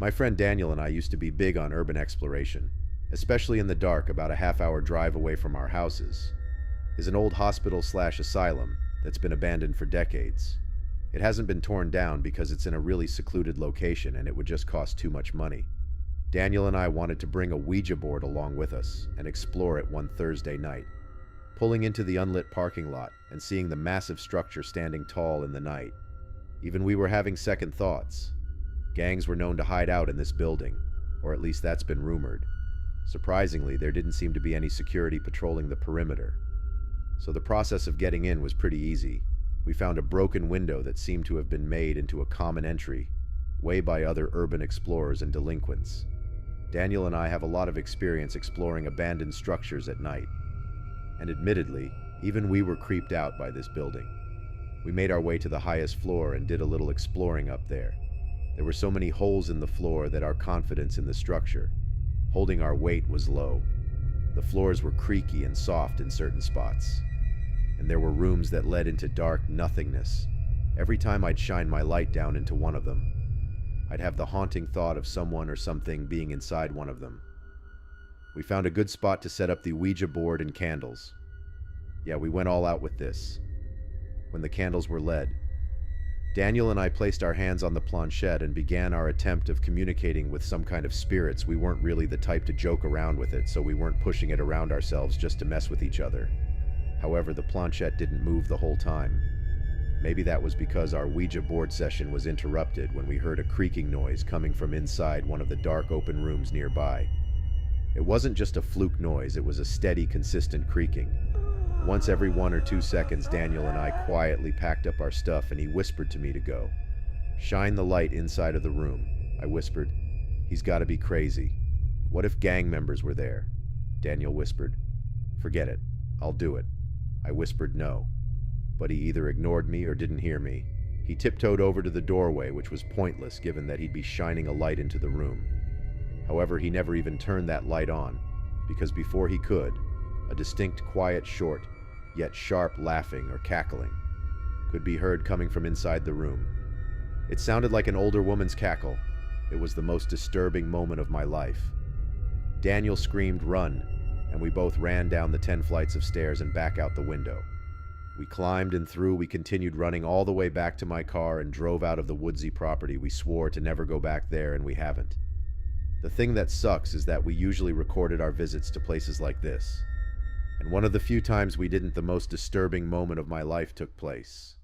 My friend Daniel and I used to be big on urban exploration, especially in the dark about a half-hour drive away from our houses. Is an old hospital/asylum that's been abandoned for decades. It hasn't been torn down because it's in a really secluded location and it would just cost too much money. Daniel and I wanted to bring a Ouija board along with us and explore it one Thursday night. Pulling into the unlit parking lot and seeing the massive structure standing tall in the night. Even we were having second thoughts. Gangs were known to hide out in this building, or at least that's been rumored. Surprisingly, there didn't seem to be any security patrolling the perimeter. So the process of getting in was pretty easy. We found a broken window that seemed to have been made into a common entry, way by other urban explorers and delinquents. Daniel and I have a lot of experience exploring abandoned structures at night. And admittedly, even we were creeped out by this building. We made our way to the highest floor and did a little exploring up there. There were so many holes in the floor that our confidence in the structure, holding our weight, was low. The floors were creaky and soft in certain spots. And there were rooms that led into dark nothingness. Every time I'd shine my light down into one of them, I'd have the haunting thought of someone or something being inside one of them. We found a good spot to set up the Ouija board and candles. Yeah, we went all out with this. When the candles were lit, Daniel and I placed our hands on the planchette and began our attempt of communicating with some kind of spirits. We weren't really the type to joke around with it, so we weren't pushing it around ourselves just to mess with each other. However, the planchette didn't move the whole time. Maybe that was because our Ouija board session was interrupted when we heard a creaking noise coming from inside one of the dark open rooms nearby. It wasn't just a fluke noise, it was a steady, consistent creaking. Once every 1 or 2 seconds, Daniel and I quietly packed up our stuff and he whispered to me to go. "Shine the light inside of the room," I whispered. "He's got to be crazy. What if gang members were there?" Daniel whispered. "Forget it. I'll do it." I whispered no, but he either ignored me or didn't hear me. He tiptoed over to the doorway, which was pointless given that he'd be shining a light into the room. However, he never even turned that light on, because before he could, a distinct, quiet, short, yet sharp laughing or cackling could be heard coming from inside the room. It sounded like an older woman's cackle. It was the most disturbing moment of my life. Daniel screamed, "Run!" and we both ran down the 10 flights of stairs and back out the window. We climbed and through. We continued running all the way back to my car and drove out of the woodsy property. We swore to never go back there, and we haven't. The thing that sucks is that we usually recorded our visits to places like this. And one of the few times we didn't, the most disturbing moment of my life took place.